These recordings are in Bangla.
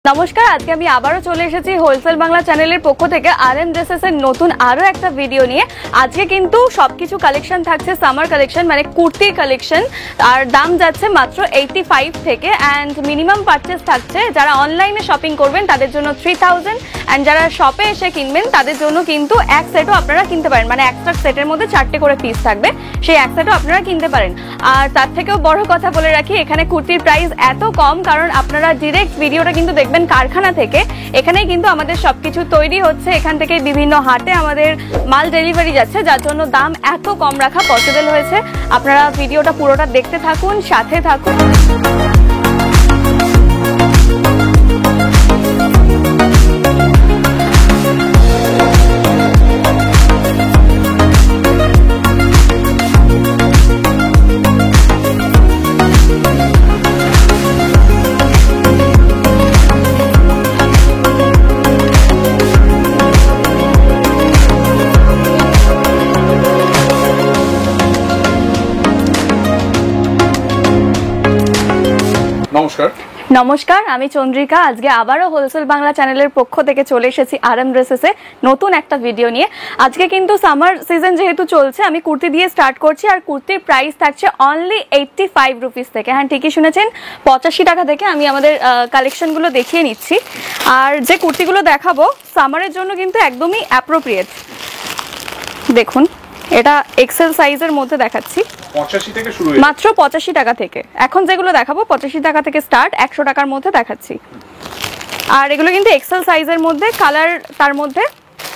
নমস্কার, আজকে আমি আবারও চলে এসেছি হোলসেল বাংলা চ্যানেলের পক্ষ থেকে RM ড্রেসেস এর নতুন আরো একটা ভিডিও নিয়ে। আজকে কিন্তু সবকিছু কালেকশন থাকছে সামার কালেকশন, মানে কুর্তির কালেকশন, আর দাম যাচ্ছে মাত্র 85 থেকে। অ্যান্ড মিনিমাম পারচেস থাকছে যারা অনলাইনে শপিং করবেন তাদের জন্য 3000, অ্যান্ড যারা শপে এসে কিনবেন তাদের জন্য কিন্তু এক সেটও আপনারা কিনতে পারেন, মানে একটা সেটের মধ্যে 4টে করে পিস থাকবে, সেই এক সেটও আপনারা কিনতে পারেন। আর তার থেকেও বড় কথা বলে রাখি, এখানে কুর্তির প্রাইস এত কম কারণ আপনারা ডিরেক্ট ভিডিওটা কিন্তু দেখবেন কারখানা থেকে। এখানেই কিন্তু আমাদের সবকিছু তৈরি হচ্ছে, এখান থেকে বিভিন্ন হাটে আমাদের মাল ডেলিভারি যাচ্ছে, যার জন্য দাম এত কম রাখা পসিবল হয়েছে। আপনারা ভিডিওটা পুরোটা দেখতে থাকুন, সাথে থাকুন। নমস্কার, আমি চন্দ্রিকা। আজকে আবারও হোলসেল বাংলা চ্যানেলের পক্ষ থেকে চলে এসেছি RM ড্রেসেসে নতুন একটা ভিডিও নিয়ে। আজকে কিন্তু সামার সিজন যেহেতু চলছে, আমি কুর্তি দিয়ে স্টার্ট করছি, আর কুর্তির প্রাইস থাকছে অনলি 85 রুপিস থেকে। হ্যাঁ, ঠিকই শুনেছেন, 85 টাকা থেকে আমি আমাদের কালেকশনগুলো দেখিয়ে নিচ্ছি। আর যে কুর্তিগুলো দেখাবো সামারের জন্য কিন্তু একদমই অ্যাপ্রোপ্রিয়েট। দেখুন, এটা এক্সেল সাইজের মধ্যে দেখাচ্ছি, 85 থেকে শুরু, মাত্র 85 টাকা থেকে। এখন যেগুলো দেখাবো 85 টাকা থেকে স্টার্ট, 100 টাকার মধ্যে দেখাচ্ছি। আর এগুলো কিন্তু এক্সেল সাইজের মধ্যে, কালার তার মধ্যে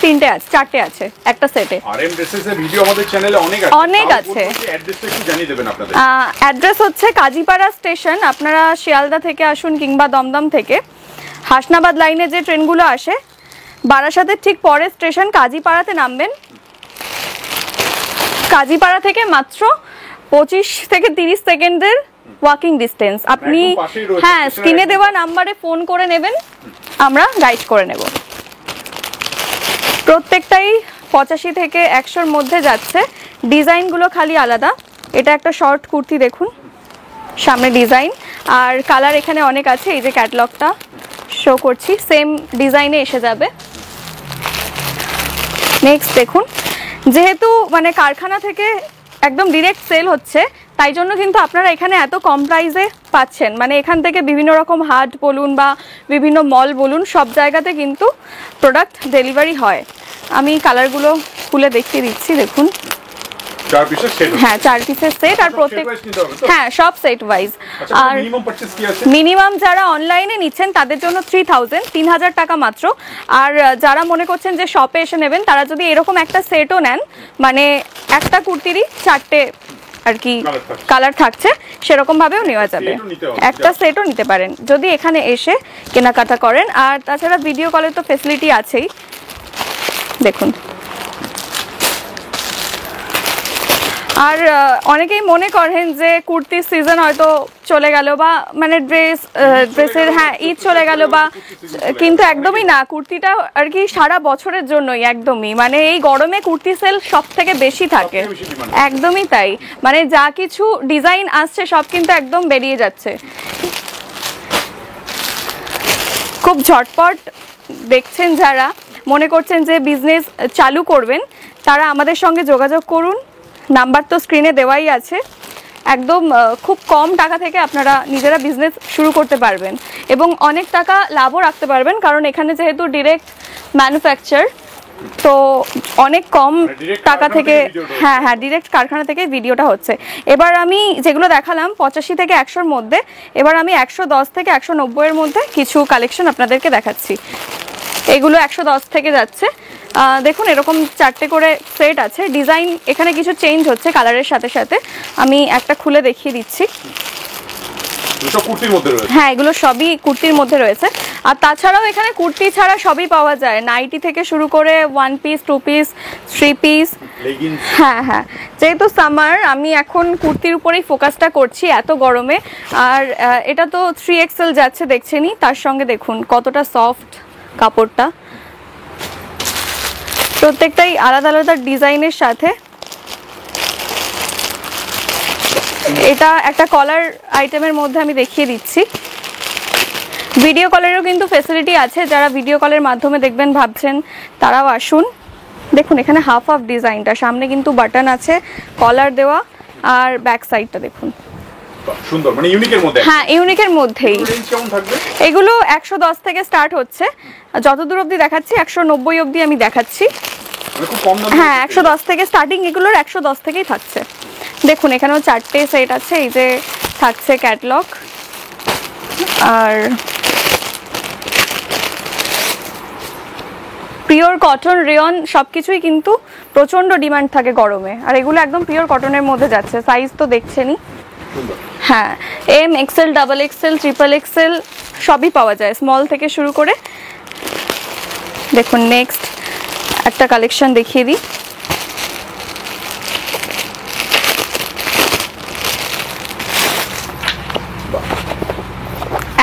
3টে আছে, 4টে আছে একটা সেটে। RM ড্রেসেস এর ভিডিও আমাদের চ্যানেলে অনেক আছে। অ্যাড্রেসটা একটু জানিয়ে দেবেন আপনাদের। অ্যাড্রেস হচ্ছে কাজীপাড়া স্টেশন। আপনারা শিয়ালদা থেকে আসুন কিংবা দমদম থেকে, হাসনাবাদ লাইনে যে ট্রেনগুলো আসে, বারাসাতের ঠিক পরের স্টেশন কাজীপাড়াতে নামবেন। কাজীপাড়া থেকে মাত্র 25 থেকে 30 সেকেন্ডের ওয়াকিং ডিস্টেন্স। আপনি হ্যাঁ, স্ক্রিনে দেওয়া নাম্বারে ফোন করে নেবেন, আমরা গাইড করে নেব। প্রত্যেকটাই 85 থেকে 100-র মধ্যে যাচ্ছে। ডিজাইনগুলো খালি আলাদা। এটা একটা শর্ট কুর্তি, দেখুন সামনে ডিজাইন, আর কালার এখানে অনেক আছে। এই যে ক্যাটালগটা শো করছি, সেম ডিজাইনে এসে যাবে। নেক্সট দেখুন, যেহেতু মানে কারখানা থেকে একদম ডিরেক্ট সেল হচ্ছে, তাই জন্য কিন্তু আপনারা এখানে এত কম প্রাইসে পাচ্ছেন। মানে এখান থেকে বিভিন্ন রকম হাট বলুন বা বিভিন্ন মল বলুন, সব জায়গাতে কিন্তু প্রোডাক্ট ডেলিভারি হয়। আমি কালারগুলো খুলে দেখিয়ে দিচ্ছি, দেখুন। 4 পিসের সেট, হ্যাঁ 4 পিসের সেট, আর প্রত্যেক হ্যাঁ সব সেট ওয়াইজ। আর মিনিমাম পারচেজ কি আছে? মিনিমাম যারা অনলাইনে নিচ্ছেন তাদের জন্য 3000 টাকা মাত্র। আর যারা মনে করছেন যে শপে এসে নেবেন, তারা যদি এরকম একটা সেটও নেন, মানে একটা কুর্তিরই 4টে আর কি কালার থাকছে, সেরকম ভাবেও নেওয়া যাবে। একটা সেটও নিতে পারেন যদি এখানে এসে কেনাকাটা করেন। আর তাছাড়া ভিডিও কলের তো ফেসিলিটি আছেই, দেখুন। আর অনেকেই মনে করেন যে কুর্তির সিজন হয়তো চলে গেল, বা মানে ড্রেসের হ্যাঁ ঈদ চলে গেল, বা কিন্তু একদমই না। কুর্তিটা আর কি সারা বছরের জন্যই, একদমই মানে এই গরমে কুর্তি সেল সব থেকে বেশি থাকে, একদমই তাই। মানে যা কিছু ডিজাইন আসছে সব কিন্তু একদম বেরিয়ে যাচ্ছে। খুব ঝটপট দেখছেন, যারা মনে করছেন যে বিজনেস চালু করবেন, তারা আমাদের সঙ্গে যোগাযোগ করুন। নাম্বার তো স্ক্রিনে দেওয়াই আছে। একদম খুব কম টাকা থেকে আপনারা নিজেরা বিজনেস শুরু করতে পারবেন এবং অনেক টাকা লাভও রাখতে পারবেন, কারণ এখানে যেহেতু ডিরেক্ট ম্যানুফ্যাকচার, তো অনেক কম টাকা থেকে হ্যাঁ ডিরেক্ট কারখানা থেকে ভিডিওটা হচ্ছে। এবার আমি যেগুলো দেখালাম 85 থেকে 100-র মধ্যে, এবার আমি 110 থেকে 190-এর মধ্যে কিছু কালেকশন আপনাদেরকে দেখাচ্ছি। এগুলো 110 থেকে যাচ্ছে। দেখুন, এরকম 4টে করে সেট আছে। ডিজাইন এখানে কিছু চেঞ্জ হচ্ছে কালারের সাথে সাথে। আমি একটা খুলে দেখিয়ে দিচ্ছি। হ্যাঁ, এগুলো সবই কুর্তির মধ্যে রয়েছে। আর তাছাড়াও এখানে কুর্তি ছাড়া সবই পাওয়া যায়, নাইটি থেকে শুরু করে 1 পিস, 2 পিস, 3 পিস। হ্যাঁ, যেহেতু সামার, আমি এখন কুর্তির উপরেই ফোকাসটা করছি এত গরমে। আর এটা তো 3XL যাচ্ছে, দেখছেনই। তার সঙ্গে দেখুন কতটা সফট কাপড়টা, প্রত্যেকটাই আলাদা আলাদা ডিজাইনের সাথে। এটা একটা কলার আইটেমের মধ্যে আমি দেখিয়ে দিচ্ছি। ভিডিও কলেরও কিন্তু ফ্যাসিলিটি আছে, যারা ভিডিও কলের মাধ্যমে দেখবেন ভাবছেন তারাও আসুন। দেখুন এখানে হাফ হাফ ডিজাইনটা, সামনে কিন্তু বাটন আছে, কলার দেওয়া, আর ব্যাক সাইডটা দেখুন সুন্দর, মানে ইউনিকের মধ্যে। হ্যাঁ ইউনিকের মধ্যেই। রেঞ্জ কেমন থাকবে? এগুলো 110 থেকে স্টার্ট হচ্ছে, যতদূর অবধি দেখাচ্ছি 190 অবধি আমি দেখাচ্ছি। মানে খুব কম দামে। হ্যাঁ 110 থেকে স্টার্টিং, এগুলোর 110 থেকেই থাকছে। দেখুন এখানেও 4টে সেট আছে, এই যে থাকছে ক্যাটালগ, আর পিওর কটন রেয়ন সবকিছুই কিন্তু প্রচন্ড ডিমান্ড থাকে গরমে, আর এগুলো একদম পিওর কটনের মধ্যে যাচ্ছে। সাইজ তো দেখছেনই। হ্যাঁ M, XL, double XL, triple XL সবই পাওয়া যায়, স্মল থেকে শুরু করে। দেখুন নেক্সট একটা কালেকশন দেখিয়ে দিই।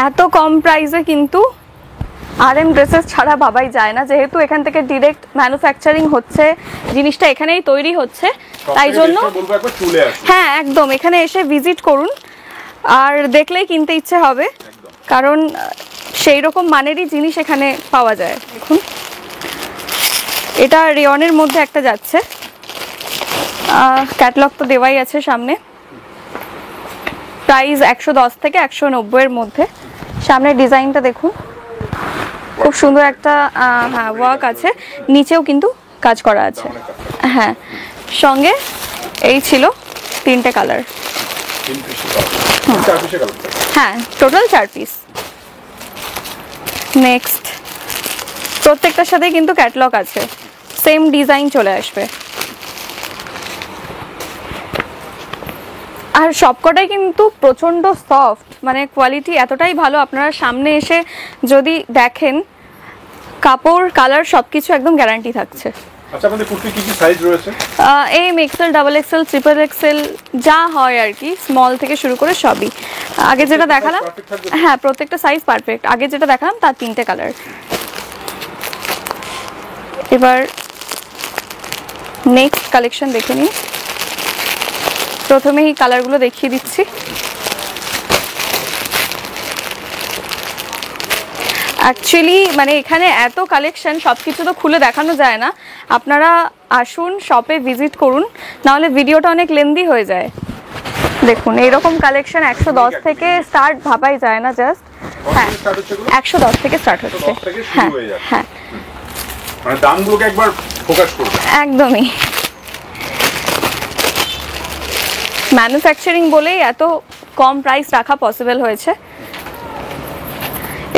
এত কম প্রাইসে কিন্তু RM ড্রেসেস ছাড়া ভাবাই যায় না, যেহেতু এখান থেকে ডিরেক্ট ম্যানুফ্যাকচারিং হচ্ছে, জিনিসটা এখানেই তৈরি হচ্ছে, তাই জন্য হ্যাঁ একদম এখানে এসে ভিজিট করুন, আর দেখলেই কিনতে ইচ্ছে হবে, কারণ সেই রকম মানেরই জিনিস এখানে পাওয়া যায়। দেখুন এটা রেয়নের মধ্যে একটা যাচ্ছে, ক্যাটালগ তো দেওয়াই আছে সামনে। প্রাইস 110 থেকে 190 এর মধ্যে। সামনে ডিজাইনটা দেখুন, খুব সুন্দর একটা হ্যাঁ ওয়ার্ক আছে, নিচেও কিন্তু কাজ করা আছে। হ্যাঁ সঙ্গে এই ছিল 3টে কালার। হ্যাঁ টোটাল 4 পিস। নেক্সট প্রত্যেকটার সাথে কিন্তু ক্যাটালগ আছে, সেম ডিজাইন চলে আসবে, আর সবকটাই কিন্তু প্রচন্ড সফট, মানে কোয়ালিটি এতটাই ভালো, আপনারা সামনে এসে যদি দেখেন কাপড় কালার সবকিছু একদম গ্যারান্টি থাকছে। আচ্ছা আপনাদের কুর্তি কি কি সাইজ রয়েছে? M, XL, double XL, triple XL যা হয় আর কি, স্মল থেকে শুরু করে সবই। আগে যেটা দেখালাম, হ্যাঁ প্রত্যেকটা সাইজ পারফেক্ট। আগে যেটা দেখালাম তার 3টে কালার। এবার নেক্সট কালেকশন দেখে নিন। প্রথমেই কালারগুলো দেখিয়ে দিচ্ছি। অ্যাকচুয়ালি মানে এখানে এত কালেকশন, সব কিছু তো খুলে দেখানো যায় না, আপনারা আসুন শপে ভিজিট করুন, নাহলে ভিডিওটা অনেক লেন্দি হয়ে যায়। দেখুন এইরকম কালেকশন 110 থেকে স্টার্ট, ভাবাই যায় না জাস্ট। হ্যাঁ 110 থেকে স্টার্ট হচ্ছে। হ্যাঁ হ্যাঁ মানে দামগুলোকে একবার ফোকাস করুন। একদমই, ম্যানুফ্যাকচারিং বলেই এত কম প্রাইস রাখা পসিবল হয়েছে।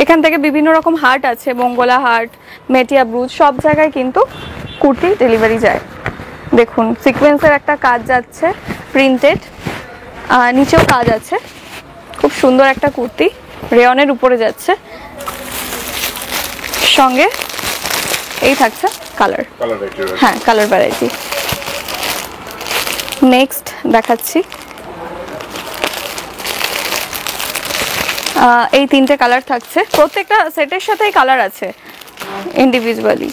এখান থেকে বিভিন্ন রকম হাট আছে, মঙ্গলা হাট, মেটিয়া ব্রুজ, সব জায়গায় কিন্তু কুর্তি ডেলিভারি যায়। দেখুন সিকোয়েন্সের একটা কাজ যাচ্ছে, প্রিন্টেড, নিচেও কাজ আছে, খুব সুন্দর একটা কুর্তি, রেয়নের উপরে যাচ্ছে, সঙ্গে এই থাকছে কালার। হ্যাঁ কালার ভ্যারাইটি। নেক্সট দেখাচ্ছি, এই 3টে কালার থাকছে, প্রত্যেকটা সেটের সাথেই কালার আছে ইন্ডিভিজুয়ালি,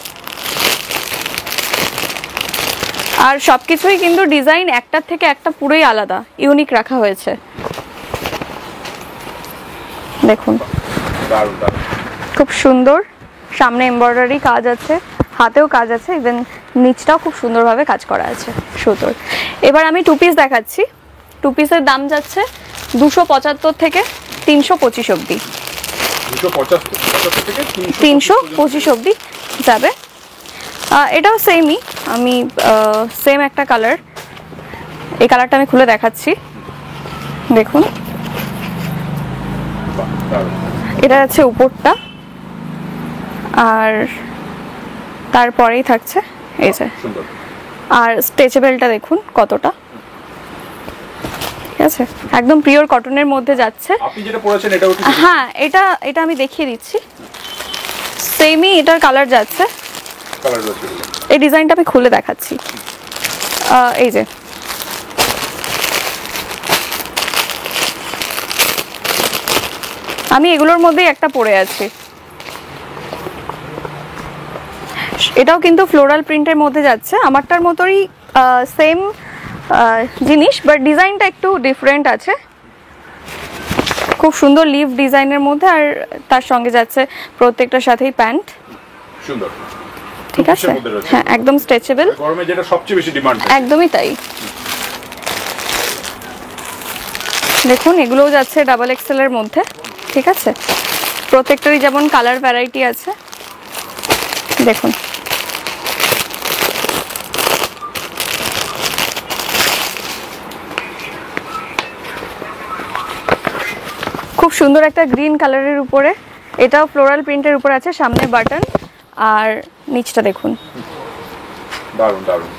আর সবকিছুই কিন্তু ডিজাইন একটার থেকে একটা পুরোই আলাদা, ইউনিক রাখা হয়েছে। দেখুন খুব সুন্দর, সামনে এমব্রয়ডারি কাজ আছে, হাতেও কাজ আছে, ইভেন নিচটাও খুব সুন্দরভাবে কাজ করা আছে সুতোর। এবার আমি 2 পিস দেখাচ্ছি। 2 পিসের দাম যাচ্ছে 275 থেকে 325 অবধি। 325 অবধি যাবে। এটাও সেমই, আমি সেম একটা কালার, এই কালারটা আমি খুলে দেখাচ্ছি। দেখুন এটা আছে উপরটা, আর তারপরেই থাকছে এই যে, আর স্ট্রেচেবলটা দেখুন কতটা, ঠিক আছে, একদম পিওর কটনের মধ্যে যাচ্ছে। আপনি যেটা পরেছেন এটাও কি? হ্যাঁ এটা আমি দেখিয়ে দিচ্ছি, সেমই এটার কালার যাচ্ছে। কালার রয়েছে, এই ডিজাইনটা আমি খুলে দেখাচ্ছি। এই যে আমি এগুলোর মধ্যেই একটা পরে আছি, এটাও কিন্তু ফ্লোরাল প্রিন্টের মধ্যে যাচ্ছে, আমারটার মতোই সেম জিনিস, বাট ডিজাইনটা একটু ডিফারেন্ট আছে, খুব সুন্দর লিভ ডিজাইনের মধ্যে, আর তার সঙ্গে যাচ্ছে প্রত্যেকটার সাথেই প্যান্ট। সুন্দর, ঠিক আছে, হ্যাঁ একদম স্ট্রেচেবল, গরমে যেটা সবচেয়ে বেশি ডিমান্ড। একদমই তাই। দেখুন এগুলোও যাচ্ছে ডাবল এক্সেল এর মধ্যে। ঠিক আছে, প্রত্যেকটারই যেমন কালার ভ্যারাইটি আছে, দেখুন খুব সুন্দর একটা গ্রিন কালারের উপরে, এটাও ফ্লোরাল প্রিন্টের উপর আছে, সামনে বাটন আর নিচটা দেখুন, দারুণ দারুণ,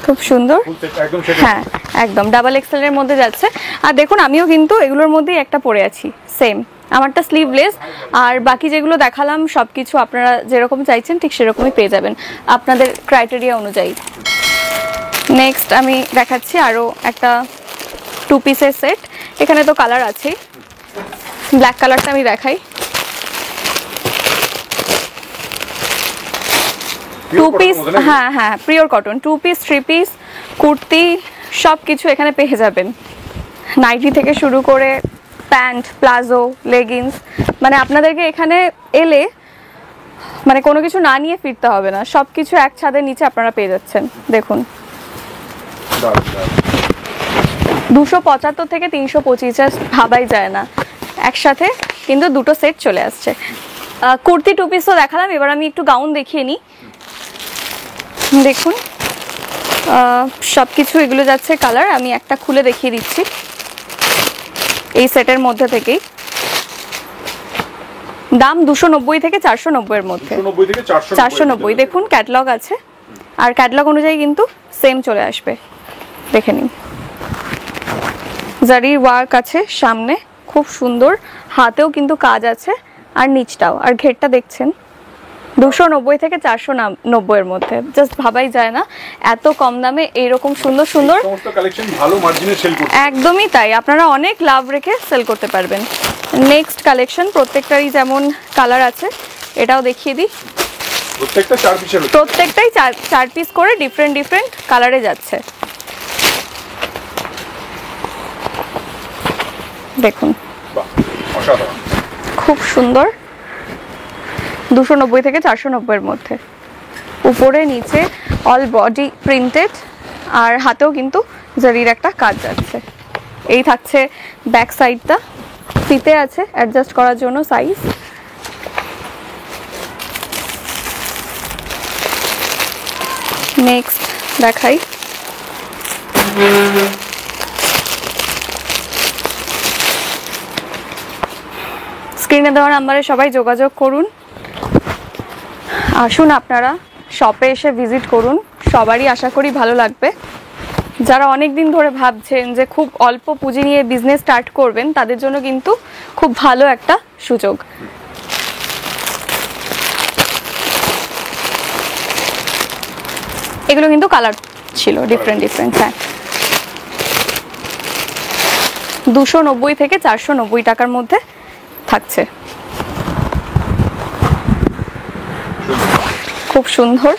খুব সুন্দর। একদম সেটা, হ্যাঁ একদম ডাবল এক্সেল এর মধ্যে যাচ্ছে। আর দেখুন আমিও কিন্তু এগুলোর মধ্যেই একটা পরে আছি, সেম আমারটা স্লিভলেস, আর বাকি যেগুলো দেখালাম সবকিছু আপনারা যেরকম চাইছেন ঠিক সেরকমই পেয়ে যাবেন আপনাদের ক্রাইটেরিয়া অনুযায়ী। নেক্সট আমি দেখাচ্ছি আরও একটা 2 পিসের সেট। এখানে তো কালার আছেই, ব্ল্যাক কালারটা আমি দেখাই। 2 পিস, হ্যাঁ হ্যাঁ pure cotton, 2 piece 3 piece kurti সব কিছু এখানে পেয়ে যাবেন, নাইটি থেকে শুরু করে প্যান্ট, প্লাজো, লেগিংস, মানে আপনাদেরকে এখানে এলে মানে কোনো কিছু না নিয়ে ফিরতে হবে না, সব কিছু এক ছাদের নিচে আপনারা পেয়ে যাচ্ছেন। দেখুন 275 থেকে 325, ভাবাই যায় না একসাথে কিন্তু দুটো সেট চলে আসছে। কুর্তি 2 পিসও দেখালাম, এবার আমি একটু গাউন দেখিয়ে নিই। দেখুন সব কিছু এগুলো যাচ্ছে কালার, আমি একটা খুলে দেখিয়ে দিচ্ছি এই সেটের মধ্যে থেকেই। দাম 290 থেকে 490 এর মধ্যে, 490। দেখুন ক্যাটালগ আছে, আর ক্যাটালগ অনুযায়ী কিন্তু সেম চলে আসবে, দেখে নিন। জারি ওয়ার্ক আছে সামনে, খুব সুন্দর, হাতেও কিন্তু কাজ আছে, আর নিচটাও, আর ঘেরটা দেখছেন 290 থেকে 490 এর মধ্যে, জাস্ট ভাবাই যায় না এত কম দামে এইরকম সুন্দর সুন্দর সমস্ত কালেকশন ভালো মার্জিনে সেল করতে। একদমই তাই, আপনারা অনেক লাভ রেখে সেল করতে পারবেন। নেক্সট কালেকশন, প্রত্যেকটারই যেমন কালার আছে, এটাও দেখিয়ে দিই। প্রত্যেকটা 4 পিসের, প্রত্যেকটাই 4 পিস করে ডিফারেন্ট ডিফারেন্ট কালারে যাচ্ছে। দেখুন বাহ অসাধারণ, খুব সুন্দর, 290 থেকে 490 এর মধ্যে, উপরে নিচে অল বডি প্রিন্টেড, আর হাতেও কিন্তু জারির একটা কাজ যাচ্ছে। এই থাকছে ব্যাক সাইডটা, ফিতে আছে অ্যাডজাস্ট করার জন্য সাইজ। নেক্সট দেখাই, স্ক্রিনে দেওয়া নাম্বারে সবাই যোগাযোগ করুন, আসুন আপনারা শপে এসে ভিজিট করুন, সবারই আশা করি ভালো লাগবে। যারা অনেক দিন ধরে ভাবছেন যে খুব অল্প পুঁজি নিয়ে বিজনেস স্টার্ট করবেন, তাদের জন্য কিন্তু খুব ভালো একটা সুযোগ। এগুলো কিন্তু কালার ছিল ডিফারেন্ট ডিফারেন্ট, হ্যাঁ 290 থেকে 490 টাকার মধ্যে থাকছে, খুব সুন্দর।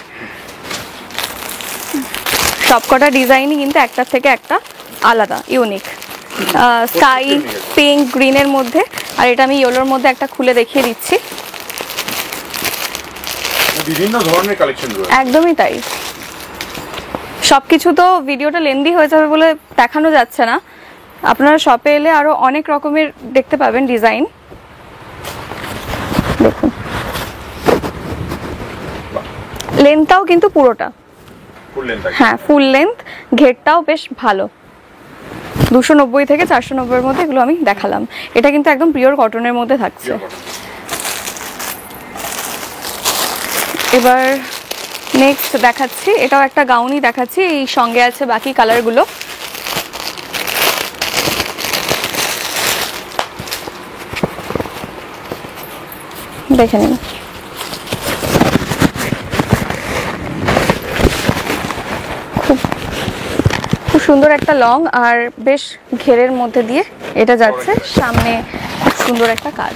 সবকটা ডিজাইনই কিন্তু একটার থেকে একটা আলাদা, ইউনিক। স্কাই পিঙ্ক গ্রিনের মধ্যে, আর এটা আমি ইয়েলোর মধ্যে একটা খুলে দেখিয়ে দিচ্ছি। বিভিন্ন ধরনের কালেকশন রয়েছে, একদমই তাই। সবকিছু তো ভিডিওটা লেন্দি হয়ে যাবে বলে দেখানো যাচ্ছে না, আপনারা শপে এলে আরো অনেক রকমের দেখতে পাবেন ডিজাইন। দেখুন লেন্থটাও কিন্তু পুরোটা, হ্যাঁ ফুল লেন্থ, ঘেরটাও বেশ ভালো। 290 থেকে 490 এর মধ্যে এগুলো আমি দেখালাম, এটা কিন্তু একদম পিওর কটনের মধ্যে থাকছে। এবার নেক্সট দেখাচ্ছি, এটাও একটা গাউনই দেখাচ্ছি, এই সঙ্গে আছে বাকি কালারগুলো। দেখে নিন, খুব সুন্দর একটা লং, আর বেশ ঘেরের মধ্যে দিয়ে এটা যাচ্ছে, সামনে খুব সুন্দর একটা কাজ।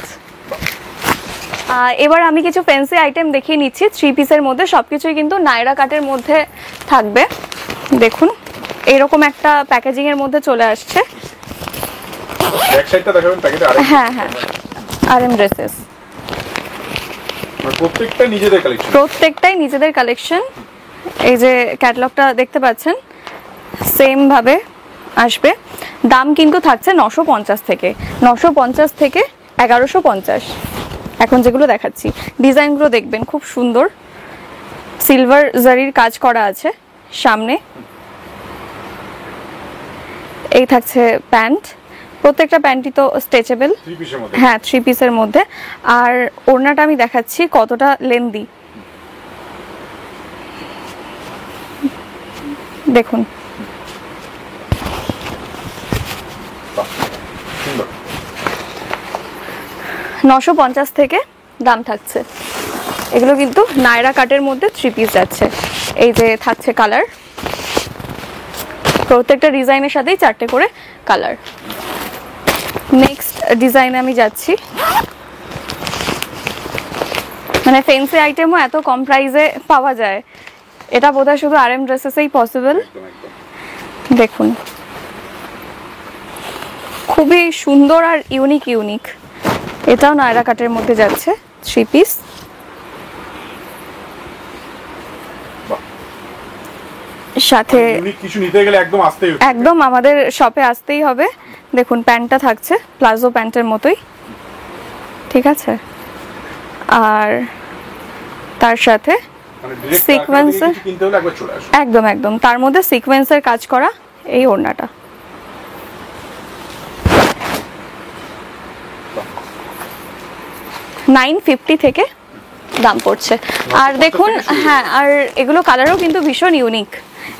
এবার আমি কিছু ফ্যান্সি আইটেম দেখিয়ে নিচ্ছি 3 পিসের মধ্যে, সবকিছুই কিন্তু নায়রা কাটের মধ্যে থাকবে। দেখুন এরকম একটা প্যাকেজিং এর মধ্যে চলে আসছে, ব্যাক সাইডটা দেখাবেন প্যাকেটে আরেকটা। হ্যাঁ হ্যাঁ, RM ড্রেসেস প্রত্যেকটা নিজেদের কালেকশন, প্রত্যেকটাই নিজেদের কালেকশন। এই যে ক্যাটালগটা দেখতে পাচ্ছেন সেম ভাবে আসবে। দাম কিন্তু থাকছে 950 থেকে 1150। এখন যেগুলো দেখাচ্ছি ডিজাইনগুলো দেখবেন খুব সুন্দর, সিলভার জারির কাজ করা আছে সামনে। এই থাকছে প্যান্ট, প্রত্যেকটা প্যান্টই তো স্ট্রেচেবল, 3 পিসের মধ্যে। হ্যাঁ 3 পিসের মধ্যে। আর ওড়নাটা আমি দেখাচ্ছি কতটা লেন্দি, দেখুন বাহ, সুন্দর। 950 থেকে দাম থাকছে। এগুলো কিন্তু নায়রা কাটের মধ্যে 3 পিস যাচ্ছে। এই যে থাকছে কালার, প্রত্যেকটা ডিজাইনের সাথেই 4টে করে কালার। নেক্সট ডিজাইনে আমি যাচ্ছি, মানে ফ্যান্সি আইটেমও এত কম প্রাইসে পাওয়া যায়, এটা বোধহয় শুধু RM ড্রেসেসেই পসিবল। একদম একদম। দেখুন খুবই সুন্দর আর ইউনিক। এটাও নায়রা কাটের মধ্যে যাচ্ছে, 3 পিস। বাহ, সাথে ইউনিক কিছু নিতে গেলে একদম আসতেই হবে। একদম আমাদের শপে আসতেই হবে। দেখুন প্যান্টটা থাকছে প্লাজো প্যান্টের মতোই, ঠিক আছে। আর তার সাথে মানে direct sequence কারখানা থেকে কিছু কিনতে হলে একবার চলে আসুন। একদম তার মধ্যে সিকোয়েন্সের কাজ করা এই ওড়নাটা। বাহ, 950 থেকে দাম পড়ছে। আর দেখুন হ্যাঁ, আর এগুলো কালারও কিন্তু ভীষণ ইউনিক।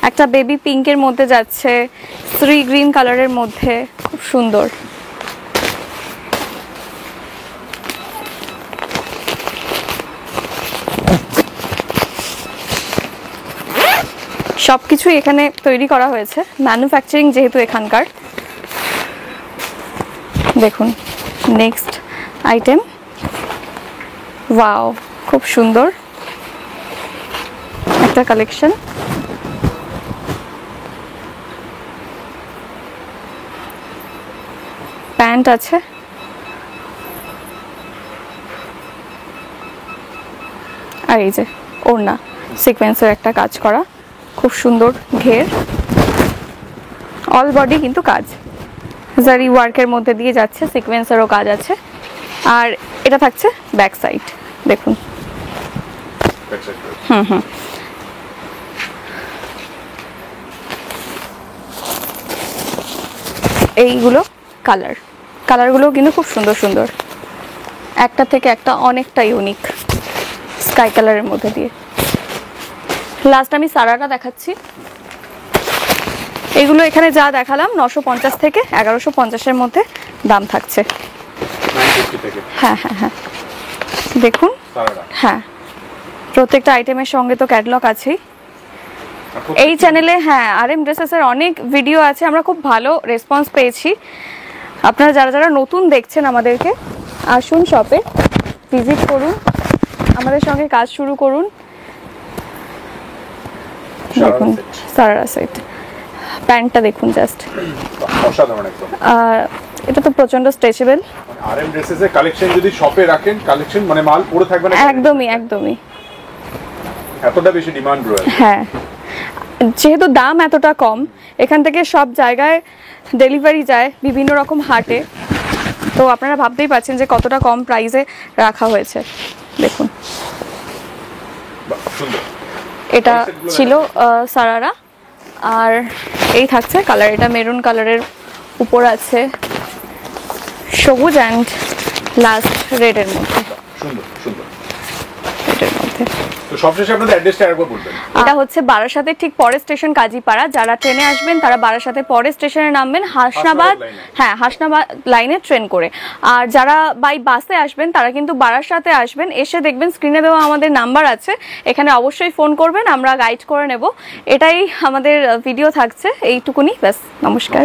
একটা বেবি পিঙ্কের মধ্যে যাচ্ছে, শ্রী গ্রিন কালারের মধ্যে, খুব সুন্দর। সবকিছু এখানে তৈরি করা হয়েছে, ম্যানুফ্যাকচারিং যেহেতু এখানকার। দেখুন নেক্সট আইটেম, ওয়াও খুব সুন্দর একটা কালেকশন। প্যান্ট আছে, আর এই যে ওড়না সিকোয়েন্সের একটা কাজ করা, খুব সুন্দর ঘের, অল বডি কিন্তু কাজ, জারি ওয়ার্কের মধ্যে দিয়ে যাচ্ছে, সিকোয়েন্সেরও কাজ আছে। আর এটা থাকছে ব্যাক সাইড, দেখুন back side করে। এইগুলো কালারগুলো কিন্তু খুব সুন্দর, একটা থেকে একটা অনেকটা ইউনিক, স্কাই কালারের মধ্যে দিয়ে। লাস্ট আমি সারাটা দেখাচ্ছি। এগুলো এখানে যা দেখালাম 950 থেকে 1150-এর মধ্যে দাম থাকছে। 950 থেকে হ্যাঁ, দেখুন সারারা। হ্যাঁ, প্রত্যেকটা আইটেমের সঙ্গে তো ক্যাটালগ আছেই। এই চ্যানেলে হ্যাঁ RM ড্রেসেসের অনেক ভিডিও আছে, আমরা খুব ভালো রেসপন্স পেয়েছি। আপনারা যারা নতুন দেখছেন আমাদেরকে, আসুন শপে ভিজিট করুন, আমাদের সঙ্গে কাজ শুরু করুন। দেখুন সারারা সেট, প্যান্টটা দেখুন জাস্ট, অসাধারণ একদম। এটা তো প্রচন্ড স্ট্রেচেবল। RM ড্রেসেস এর কালেকশন যদি শপে রাখেন, কালেকশন মানে মাল পড়ে থাকবে না। একদমই এতটা বেশি ডিমান্ড রয়েছে। হ্যাঁ, যেহেতু দাম এতটা কম, এখান থেকে সব জায়গায় ডেলিভারি যায় বিভিন্ন রকম হাটে, তো আপনারা ভাবতেই পারছেন যে কতটা কম প্রাইসে রাখা হয়েছে। দেখুন বাহ, সুন্দর। এটা ছিল সারারা। আর এই থাকছে কালার, এটা মেরুন কালারের উপর আছে সবুজ অ্যান্ড লাস্ট রেডের মধ্যে, সুন্দর রেডের মধ্যে। তো সবশেষে আপনাদের অ্যাড্রেসটা আরেকবার বলবেন। এটা হচ্ছে বারাসাতের ঠিক পরের স্টেশন কাজীপাড়া। যারা ট্রেনে আসবেন তারা বারাসাতের পরের স্টেশনে নামবেন, হাসনাবাদ, হ্যাঁ হাসনাবাদ লাইনে ট্রেন করে। আর যারা বাই বাসে আসবেন তারা কিন্তু বারাসাতে আসবেন, এসে দেখবেন স্ক্রিনে দেওয়া আমাদের নাম্বার আছে, এখানে অবশ্যই ফোন করবেন, আমরা গাইড করে নেব। এটাই আমাদের ভিডিও থাকছে, এইটুকুনি ব্যাস। নমস্কার।